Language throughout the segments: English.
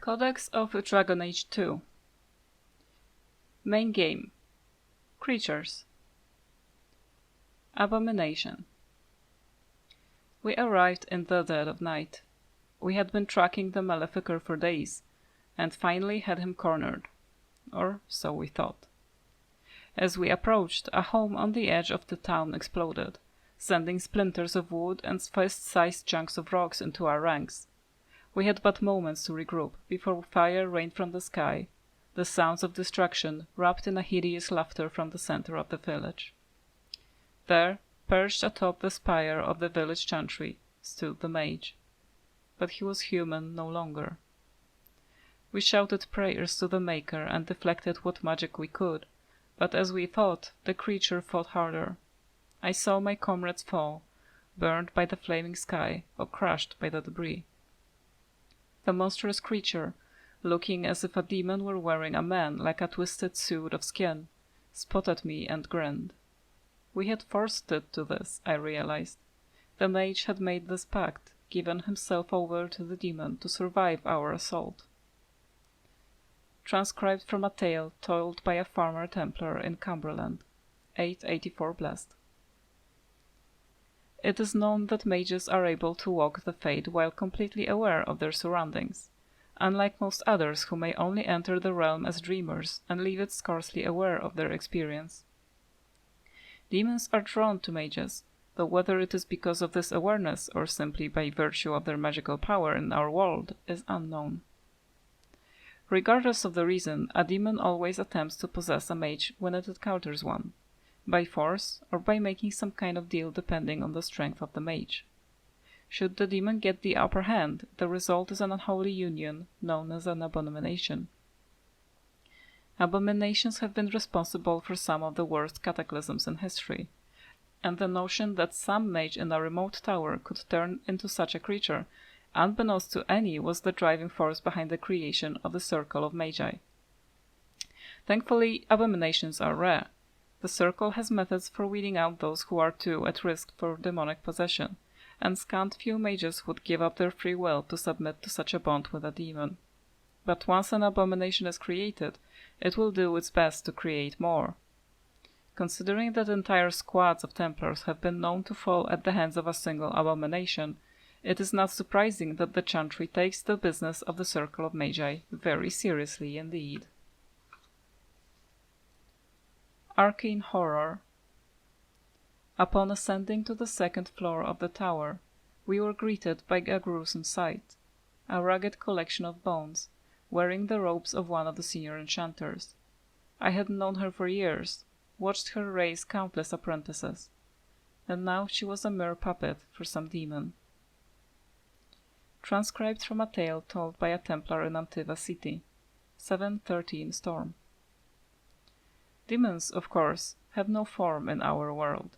Codex of Dragon Age 2. Main game. Creatures. Abomination. We arrived in the dead of night. We had been tracking the Maleficer for days, and finally had him cornered. Or so we thought. As we approached, a home on the edge of the town exploded, sending splinters of wood and fist-sized chunks of rocks into our ranks. We had but moments to regroup before fire rained from the sky, the sounds of destruction wrapped in a hideous laughter from the center of the village. There, perched atop the spire of the village chantry, stood the mage. But he was human no longer. We shouted prayers to the Maker and deflected what magic we could, but as we thought, the creature fought harder. I saw my comrades fall, burned by the flaming sky or crushed by the debris. The monstrous creature, looking as if a demon were wearing a man like a twisted suit of skin, spotted me and grinned. We had forced it to this, I realized. The mage had made this pact, given himself over to the demon to survive our assault. Transcribed from a tale told by a farmer Templar in Cumberland, 884 Blessed. It is known that mages are able to walk the Fade while completely aware of their surroundings, unlike most others who may only enter the realm as dreamers and leave it scarcely aware of their experience. Demons are drawn to mages, though whether it is because of this awareness or simply by virtue of their magical power in our world is unknown. Regardless of the reason, a demon always attempts to possess a mage when it encounters one, by force or by making some kind of deal depending on the strength of the mage. Should the demon get the upper hand, the result is an unholy union known as an abomination. Abominations have been responsible for some of the worst cataclysms in history, and the notion that some mage in a remote tower could turn into such a creature, unbeknownst to any, was the driving force behind the creation of the Circle of Magi. Thankfully, abominations are rare. The Circle has methods for weeding out those who are too at risk for demonic possession, and scant few mages would give up their free will to submit to such a bond with a demon. But once an abomination is created, it will do its best to create more. Considering that entire squads of Templars have been known to fall at the hands of a single abomination, it is not surprising that the Chantry takes the business of the Circle of Magi very seriously indeed. Arcane Horror. Upon ascending to the second floor of the tower, we were greeted by a gruesome sight, a ragged collection of bones, wearing the robes of one of the senior enchanters. I had known her for years, watched her raise countless apprentices, and now she was a mere puppet for some demon. Transcribed from a tale told by a Templar in Antiva City, 713 Storm. Demons, of course, have no form in our world.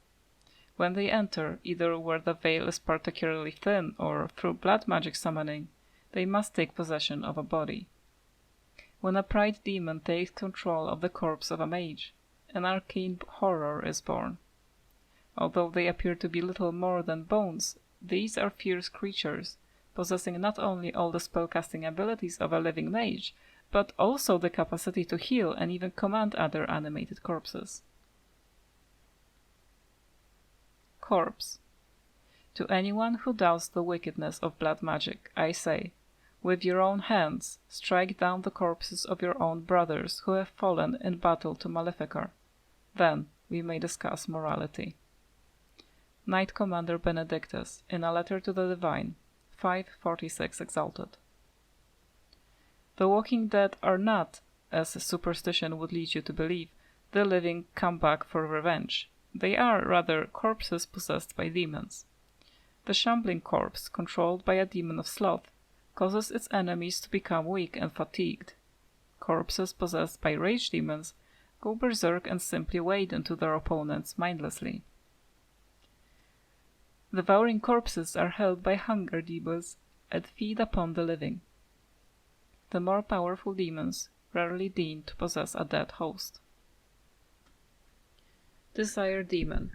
When they enter, either where the veil is particularly thin or through blood magic summoning, they must take possession of a body. When a pride demon takes control of the corpse of a mage, an arcane horror is born. Although they appear to be little more than bones, these are fierce creatures, possessing not only all the spellcasting abilities of a living mage, but also the capacity to heal and even command other animated corpses. Corpse. To anyone who doubts the wickedness of blood magic, I say, with your own hands, strike down the corpses of your own brothers who have fallen in battle to Maleficer. Then we may discuss morality. Knight Commander Benedictus, in a letter to the Divine, 546 Exalted. The Walking Dead are not, as superstition would lead you to believe, the living come back for revenge. They are, rather, corpses possessed by demons. The shambling corpse, controlled by a demon of sloth, causes its enemies to become weak and fatigued. Corpses possessed by rage demons go berserk and simply wade into their opponents mindlessly. Devouring corpses are held by hunger demons and feed upon the living. The more powerful demons rarely deign to possess a dead host. Desire Demon.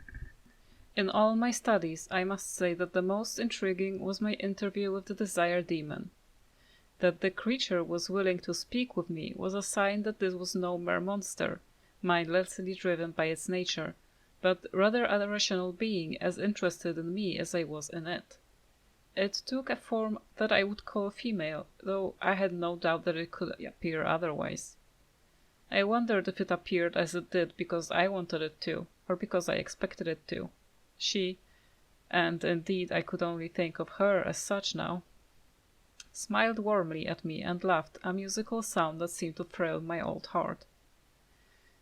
In all my studies, I must say that the most intriguing was my interview with the Desire Demon. That the creature was willing to speak with me was a sign that this was no mere monster, mindlessly driven by its nature, but rather a rational being as interested in me as I was in it. It took a form that I would call female, though I had no doubt that it could appear otherwise. I wondered if it appeared as it did because I wanted it to, or because I expected it to. She, and indeed I could only think of her as such now, smiled warmly at me and laughed, a musical sound that seemed to thrill my old heart.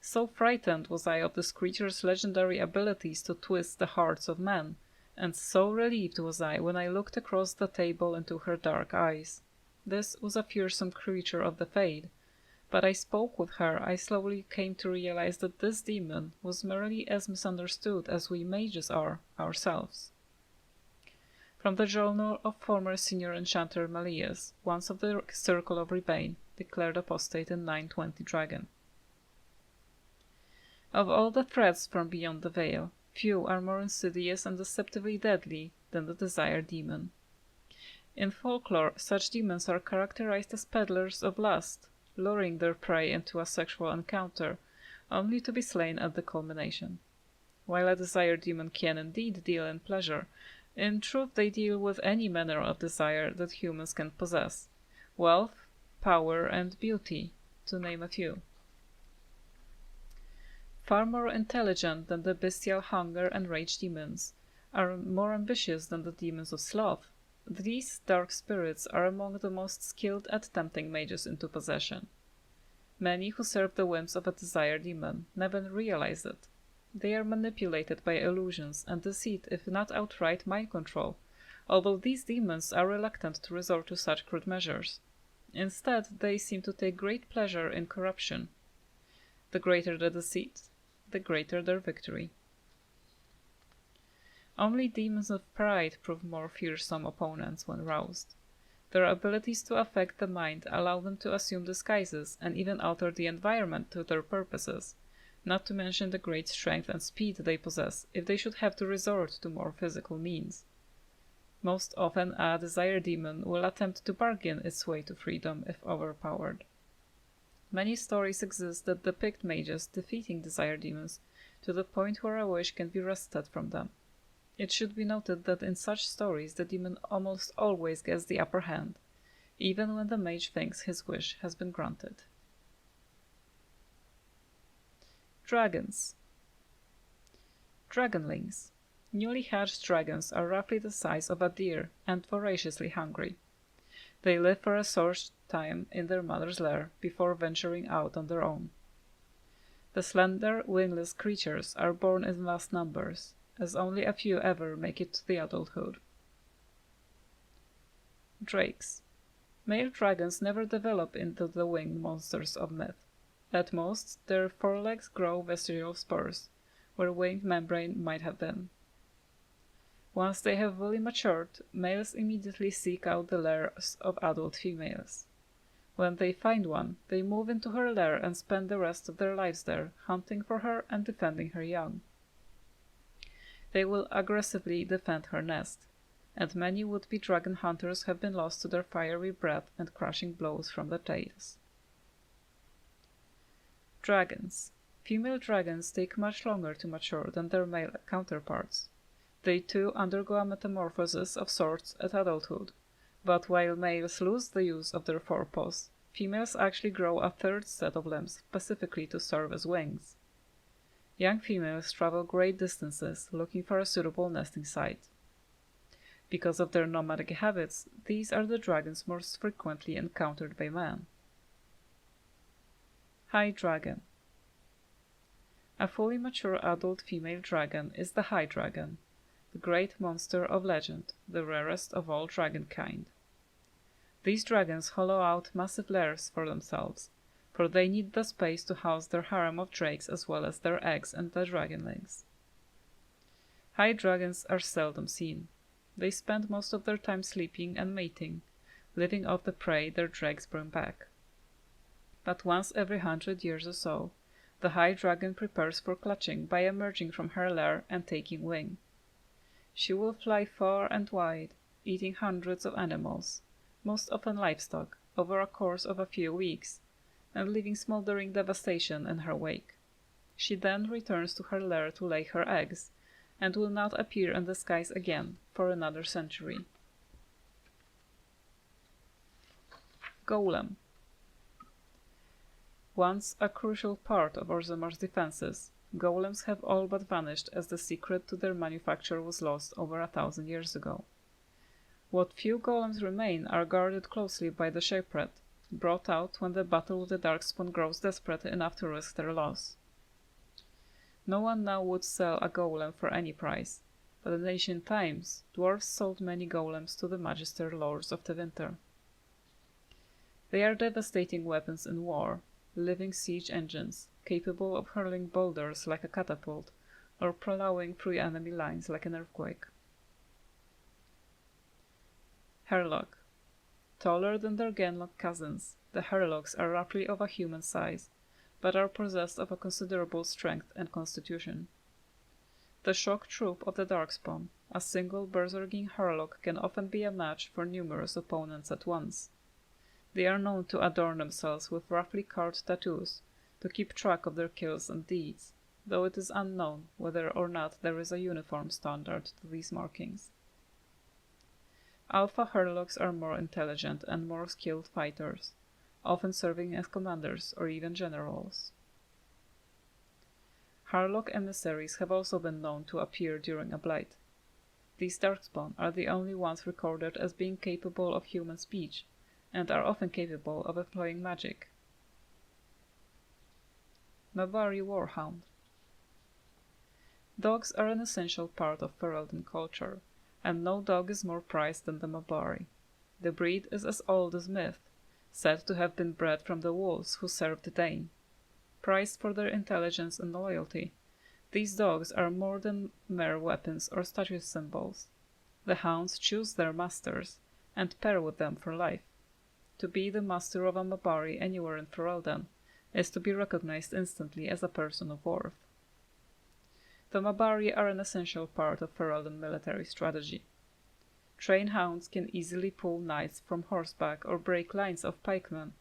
So frightened was I of this creature's legendary abilities to twist the hearts of men, and so relieved was I when I looked across the table into her dark eyes. This was a fearsome creature of the Fade, but I spoke with her. I slowly came to realize that this demon was merely as misunderstood as we mages are ourselves. From the journal of former senior enchanter Melias, once of the Circle of Rebane, declared apostate in 920 Dragon. Of all the threats from beyond the veil, few are more insidious and deceptively deadly than the desire demon. In folklore, such demons are characterized as peddlers of lust, luring their prey into a sexual encounter, only to be slain at the culmination. While a desire demon can indeed deal in pleasure, in truth they deal with any manner of desire that humans can possess: wealth, power, and beauty, to name a few. Far more intelligent than the bestial hunger and rage demons, are more ambitious than the demons of sloth. These dark spirits are among the most skilled at tempting mages into possession. Many who serve the whims of a desire demon never realize it. They are manipulated by illusions and deceit, if not outright mind control, although these demons are reluctant to resort to such crude measures. Instead, they seem to take great pleasure in corruption. The greater the deceit, the greater their victory. Only demons of pride prove more fearsome opponents when roused. Their abilities to affect the mind allow them to assume disguises and even alter the environment to their purposes, not to mention the great strength and speed they possess if they should have to resort to more physical means. Most often a desire demon will attempt to bargain its way to freedom if overpowered. Many stories exist that depict mages defeating desire demons to the point where a wish can be wrested from them. It should be noted that in such stories the demon almost always gets the upper hand, even when the mage thinks his wish has been granted. Dragons. Dragonlings. Newly hatched dragons are roughly the size of a deer and voraciously hungry. They live for a short time in their mother's lair before venturing out on their own. The slender, wingless creatures are born in vast numbers, as only a few ever make it to the adulthood. Drakes. Male dragons never develop into the winged monsters of myth. At most, their forelegs grow vestigial spurs, where winged membrane might have been. Once they have fully matured, males immediately seek out the lairs of adult females. When they find one, they move into her lair and spend the rest of their lives there, hunting for her and defending her young. They will aggressively defend her nest, and many would-be dragon hunters have been lost to their fiery breath and crushing blows from their tails. Dragons. Female dragons take much longer to mature than their male counterparts. They too undergo a metamorphosis of sorts at adulthood, but while males lose the use of their forepaws, females actually grow a third set of limbs specifically to serve as wings. Young females travel great distances looking for a suitable nesting site. Because of their nomadic habits, these are the dragons most frequently encountered by man. High Dragon. A fully mature adult female dragon is the High Dragon, the great monster of legend, the rarest of all dragonkind. These dragons hollow out massive lairs for themselves, for they need the space to house their harem of drakes as well as their eggs and the dragonlings. High dragons are seldom seen. They spend most of their time sleeping and mating, living off the prey their dregs bring back. But once every 100 years or so, the high dragon prepares for clutching by emerging from her lair and taking wing. She will fly far and wide, eating hundreds of animals, most often livestock, over a course of a few weeks, and leaving smoldering devastation in her wake. She then returns to her lair to lay her eggs, and will not appear in the skies again for another century. Golem. Once a crucial part of Orzammar's defenses, golems have all but vanished as the secret to their manufacture was lost over 1,000 years ago. What few golems remain are guarded closely by the Shepret, brought out when the battle with the Darkspawn grows desperate enough to risk their loss. No one now would sell a golem for any price, but in ancient times dwarves sold many golems to the magister lords of Tevinter. They are devastating weapons in war, living siege engines, capable of hurling boulders like a catapult, or plowing through enemy lines like an earthquake. Herlock. Taller than their Genlock cousins, the Herlocks are roughly of a human size, but are possessed of a considerable strength and constitution. The shock troop of the Darkspawn, a single berserking Herlock can often be a match for numerous opponents at once. They are known to adorn themselves with roughly carved tattoos to keep track of their kills and deeds, though it is unknown whether or not there is a uniform standard to these markings. Alpha Herlocks are more intelligent and more skilled fighters, often serving as commanders or even generals. Harlock emissaries have also been known to appear during a blight. These Darkspawn are the only ones recorded as being capable of human speech, and are often capable of employing magic. Mabari Warhound. Dogs are an essential part of Ferelden culture, and no dog is more prized than the Mabari. The breed is as old as myth, said to have been bred from the wolves who served Dane. Prized for their intelligence and loyalty, these dogs are more than mere weapons or status symbols. The hounds choose their masters, and pair with them for life. To be the master of a Mabari anywhere in Ferelden is to be recognized instantly as a person of worth. The Mabari are an essential part of Ferelden military strategy. Trained hounds can easily pull knights from horseback or break lines of pikemen,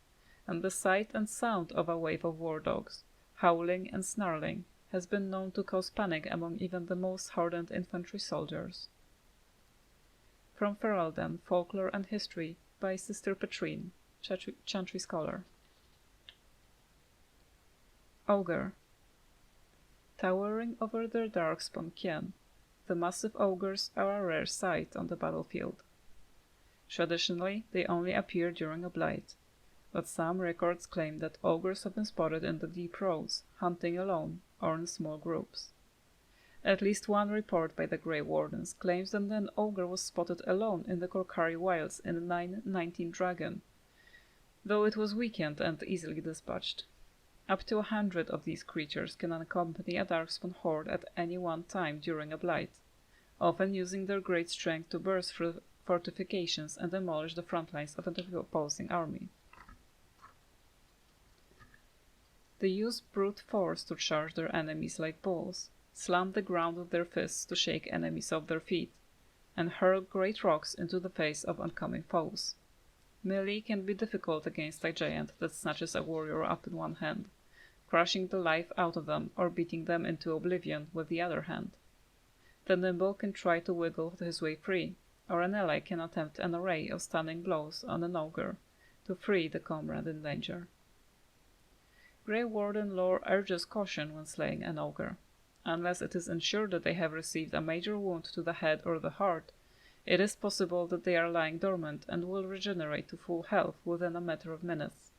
and the sight and sound of a wave of war dogs, howling and snarling, has been known to cause panic among even the most hardened infantry soldiers. From Ferelden, Folklore and History by Sister Petrine, Chantry Scholar. Ogre. Towering over their Darkspawn kin, the massive ogres are a rare sight on the battlefield. Traditionally, they only appear during a blight, but some records claim that ogres have been spotted in the deep roads, hunting alone or in small groups. At least one report by the Grey Wardens claims that an ogre was spotted alone in the Korcari Wilds in 919 Dragon, though it was weakened and easily dispatched. Up to 100 of these creatures can accompany a Darkspawn horde at any one time during a blight, often using their great strength to burst through fortifications and demolish the front lines of an opposing army. They use brute force to charge their enemies like bulls, slam the ground with their fists to shake enemies off their feet, and hurl great rocks into the face of oncoming foes. Melee can be difficult against a giant that snatches a warrior up in one hand, crushing the life out of them or beating them into oblivion with the other hand. The nimble can try to wiggle his way free, or an ally can attempt an array of stunning blows on an ogre to free the comrade in danger. Grey Warden lore urges caution when slaying an ogre. Unless it is ensured that they have received a major wound to the head or the heart, it is possible that they are lying dormant and will regenerate to full health within a matter of minutes.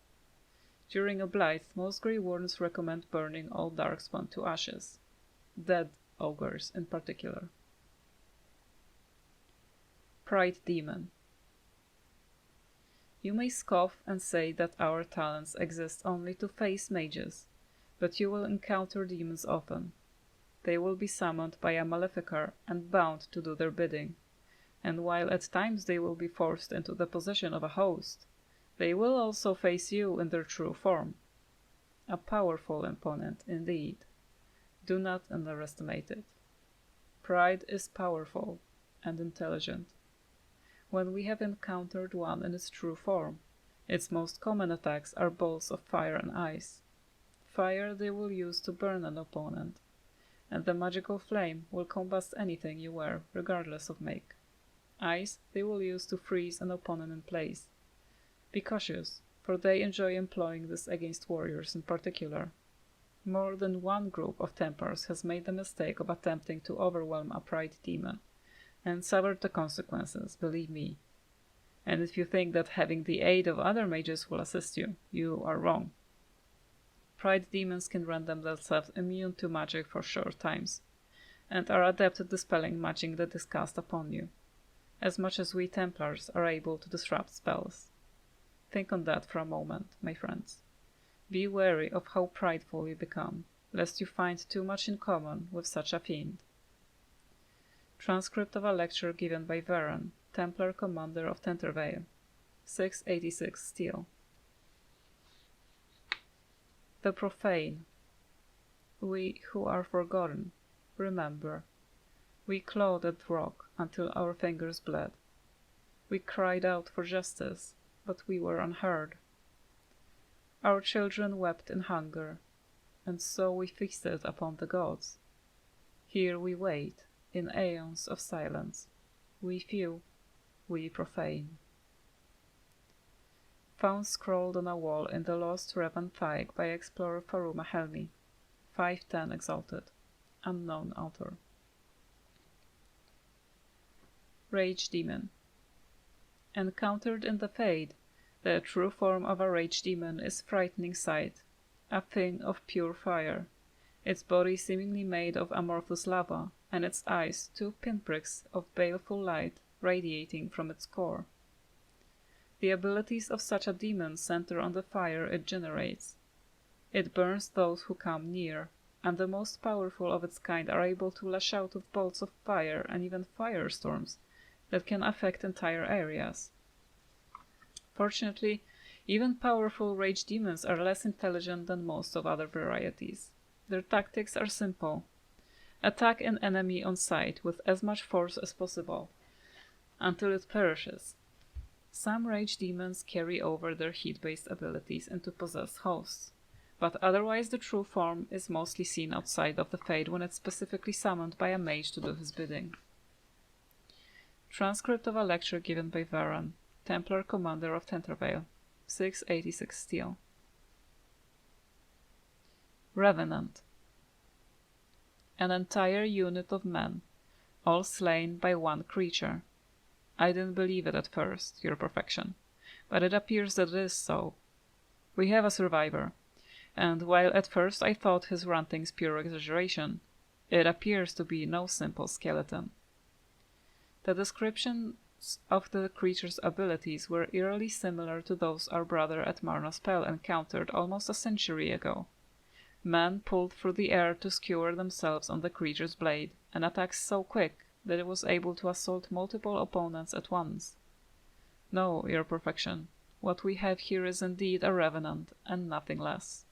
During a blight, most Grey Wardens recommend burning all Darkspawn to ashes, dead ogres in particular. Pride Demon. You may scoff and say that our talents exist only to face mages, but you will encounter demons often. They will be summoned by a maleficar and bound to do their bidding, and while at times they will be forced into the possession of a host, they will also face you in their true form. A powerful opponent indeed. Do not underestimate it. Pride is powerful and intelligent. When we have encountered one in its true form, Its most common attacks are bolts of fire and ice. Fire they will use to burn an opponent, and the magical flame will combust anything you wear, regardless of make. Ice they will use to freeze an opponent in place. Be cautious, for they enjoy employing this against warriors in particular. More than one group of Templars has made the mistake of attempting to overwhelm a pride demon, and suffered the consequences, believe me. And if you think that having the aid of other mages will assist you, you are wrong. Pride demons can render themselves immune to magic for short times, and are adept at dispelling magic that is cast upon you, as much as we Templars are able to disrupt spells. Think on that for a moment, my friends. Be wary of how prideful you become, lest you find too much in common with such a fiend. Transcript of a lecture given by Varan, Templar Commander of Tentervale, 686 Steel. The profane. We who are forgotten, remember. We clawed at rock until our fingers bled. We cried out for justice, but we were unheard. Our children wept in hunger, and so we feasted upon the gods. Here we wait, in aeons of silence. We few, we profane. Found scrawled on a wall in the lost Revan Thaig by explorer Faruma Helmi, 510 Exalted, unknown author. Rage Demon. Encountered in the Fade, the true form of a rage demon is frightening sight, a thing of pure fire, its body seemingly made of amorphous lava, and its eyes 2 pinpricks of baleful light radiating from its core. The abilities of such a demon center on the fire it generates. It burns those who come near, and the most powerful of its kind are able to lash out with bolts of fire and even firestorms that can affect entire areas. Fortunately, even powerful rage demons are less intelligent than most of other varieties. Their tactics are simple. Attack an enemy on sight with as much force as possible, until it perishes. Some rage demons carry over their heat-based abilities into possessed hosts, but otherwise the true form is mostly seen outside of the Fade when it's specifically summoned by a mage to do his bidding. Transcript of a lecture given by Varan, Templar Commander of Tentervale, 686 Steel. Revenant. An entire unit of men, all slain by one creature. I didn't believe it at first, your perfection, but it appears that it is so. We have a survivor, and while at first I thought his rantings pure exaggeration, it appears to be no simple skeleton. The descriptions of the creature's abilities were eerily similar to those our brother at Marnospell encountered almost a century ago. Men pulled through the air to skewer themselves on the creature's blade, and attacks so quick that it was able to assault multiple opponents at once. No, your perfection, what we have here is indeed a revenant, and nothing less.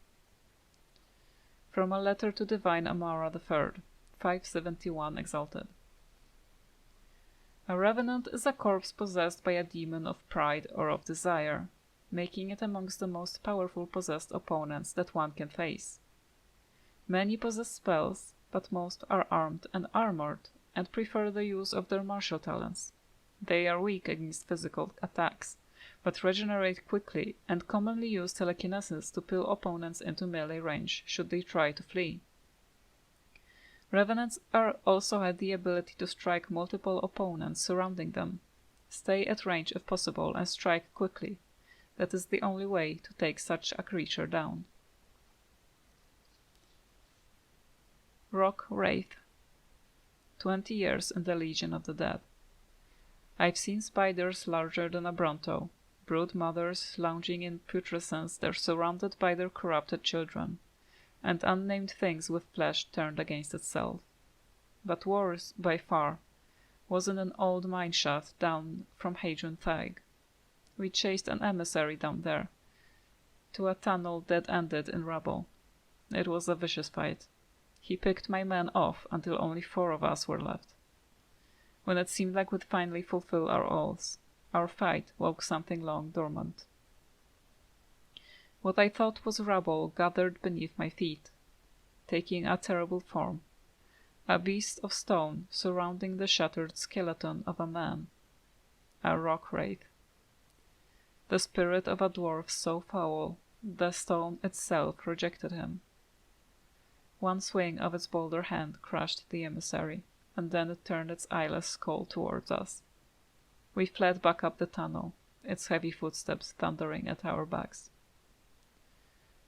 From a letter to Divine Amara III, 571 Exalted. A revenant is a corpse possessed by a demon of pride or of desire, making it amongst the most powerful possessed opponents that one can face. Many possess spells, but most are armed and armored, and prefer the use of their martial talents. They are weak against physical attacks, but regenerate quickly and commonly use telekinesis to pull opponents into melee range should they try to flee. Revenants also had the ability to strike multiple opponents surrounding them. Stay at range if possible and strike quickly. That is the only way to take such a creature down. Rock Wraith. 20 years in the Legion of the Dead. I've seen spiders larger than a Bronto, brood mothers lounging in putrescence they're surrounded by their corrupted children, and unnamed things with flesh turned against itself. But worse, by far, was in an old mine shaft down from Hadron Thaig. We chased an emissary down there, to a tunnel that ended in rubble. It was a vicious fight. He picked my men off until only 4 of us were left. When it seemed like we'd finally fulfill our oaths, our fight woke something long dormant. What I thought was rubble gathered beneath my feet, taking a terrible form, a beast of stone surrounding the shattered skeleton of a man, a rock wraith. The spirit of a dwarf so foul, the stone itself rejected him. One swing of its boulder hand crushed the emissary, and then it turned its eyeless skull towards us. We fled back up the tunnel, its heavy footsteps thundering at our backs.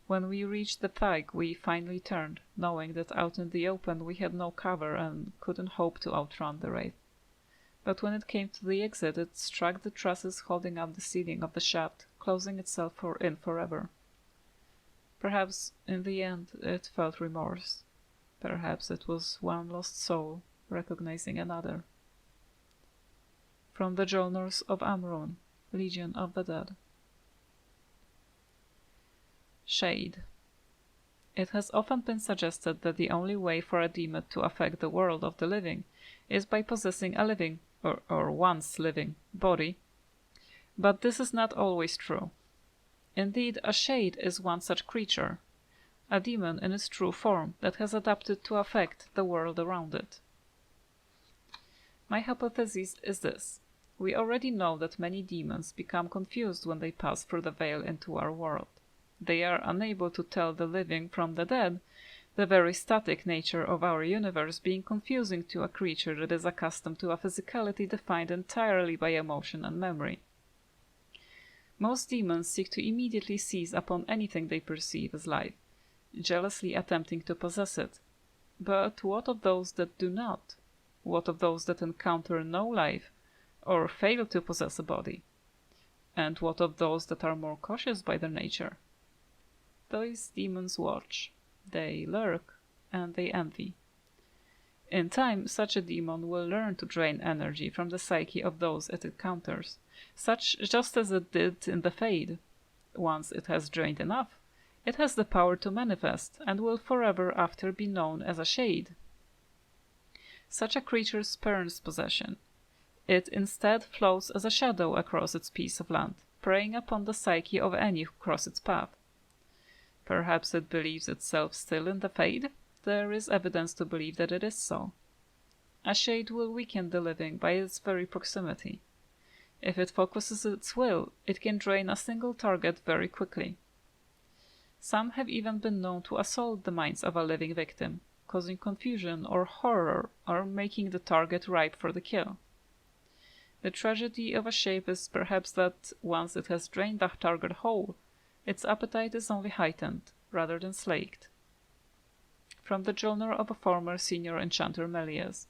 When we reached the thag, we finally turned, knowing that out in the open we had no cover and couldn't hope to outrun the wraith. But when it came to the exit, it struck the trusses holding up the ceiling of the shaft, closing itself in forever. Perhaps, in the end, it felt remorse. Perhaps it was one lost soul recognizing another. From the Journals of Amrun, Legion of the Dead. Shade. It has often been suggested that the only way for a demon to affect the world of the living is by possessing a living, or once living, body. But this is not always true. Indeed, a shade is one such creature, a demon in its true form that has adapted to affect the world around it. My hypothesis is this. We already know that many demons become confused when they pass through the veil into our world. They are unable to tell the living from the dead, the very static nature of our universe being confusing to a creature that is accustomed to a physicality defined entirely by emotion and memory. Most demons seek to immediately seize upon anything they perceive as life, jealously attempting to possess it. But what of those that do not? What of those that encounter no life, or fail to possess a body? And what of those that are more cautious by their nature? Those demons watch, they lurk, and they envy. In time, such a demon will learn to drain energy from the psyche of those it encounters, just as it did in the Fade. Once it has drained enough, it has the power to manifest, and will forever after be known as a shade. Such a creature spurns possession. It instead floats as a shadow across its piece of land, preying upon the psyche of any who cross its path. Perhaps it believes itself still in the Fade? There is evidence to believe that it is so. A shade will weaken the living by its very proximity. If it focuses its will, it can drain a single target very quickly. Some have even been known to assault the minds of a living victim, causing confusion or horror, or making the target ripe for the kill. The tragedy of a shape is perhaps that, once it has drained the target whole, its appetite is only heightened, rather than slaked. From the journal of a former senior enchanter Melias,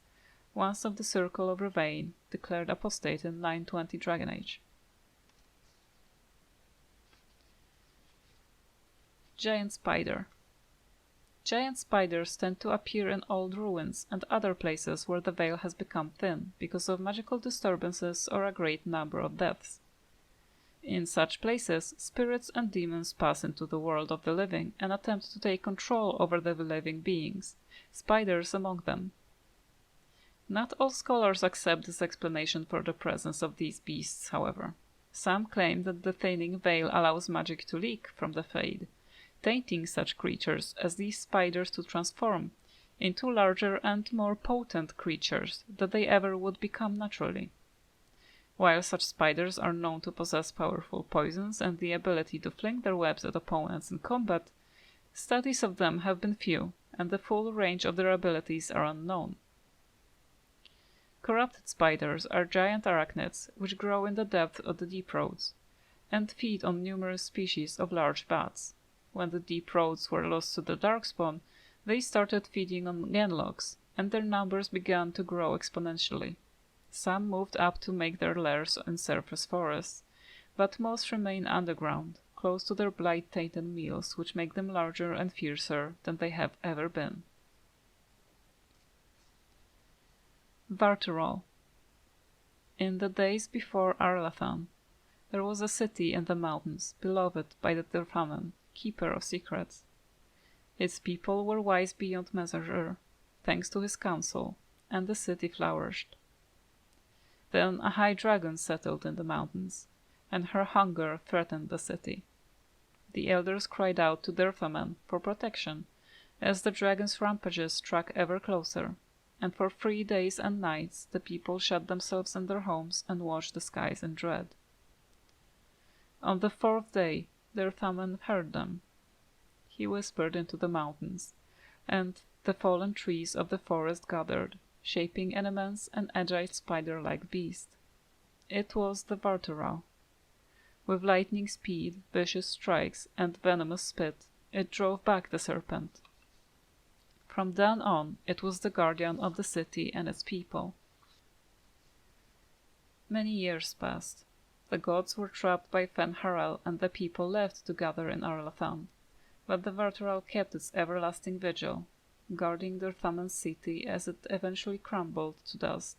once of the Circle of Ravane, declared apostate in 920 Dragon Age. Giant Spider. Giant spiders tend to appear in old ruins and other places where the veil has become thin because of magical disturbances or a great number of deaths. In such places, spirits and demons pass into the world of the living and attempt to take control over the living beings, spiders among them. Not all scholars accept this explanation for the presence of these beasts, however. Some claim that the thinning veil allows magic to leak from the Fade, tainting such creatures as these spiders to transform into larger and more potent creatures than they ever would become naturally. While such spiders are known to possess powerful poisons and the ability to fling their webs at opponents in combat, studies of them have been few, and the full range of their abilities are unknown. Corrupted spiders are giant arachnids which grow in the depth of the deep roads, and feed on numerous species of large bats. When the deep roads were lost to the darkspawn, they started feeding on genlocks, and their numbers began to grow exponentially. Some moved up to make their lairs in surface forests, but most remain underground, close to their blight-tainted meals, which make them larger and fiercer than they have ever been. Varterol. In the days before Arlathan, there was a city in the mountains, beloved by the Dirfamen, keeper of secrets. Its people were wise beyond measure, thanks to his counsel, and the city flourished. Then a high dragon settled in the mountains, and her hunger threatened the city. The elders cried out to Dirthaman for protection, as the dragon's rampages struck ever closer, and for 3 days and nights the people shut themselves in their homes and watched the skies in dread. On the 4th day Dirthaman heard them. He whispered into the mountains, and the fallen trees of the forest gathered, shaping an immense and agile spider-like beast. It was the Vartoral. With lightning speed, vicious strikes, and venomous spit, it drove back the serpent. From then on, it was the guardian of the city and its people. Many years passed. The gods were trapped by Fen'Harel, and the people left to gather in Arlathan. But the Vartoral kept its everlasting vigil, guarding Dirthaman's city as it eventually crumbled to dust.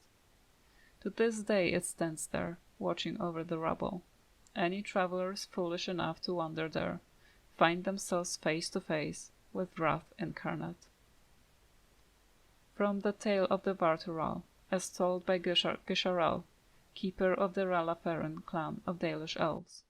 To this day it stands there, watching over the rubble. Any travelers foolish enough to wander there find themselves face to face with wrath incarnate. From the tale of the Vartoral, as told by Gisharal, keeper of the Ralaferan clan of Dalish elves.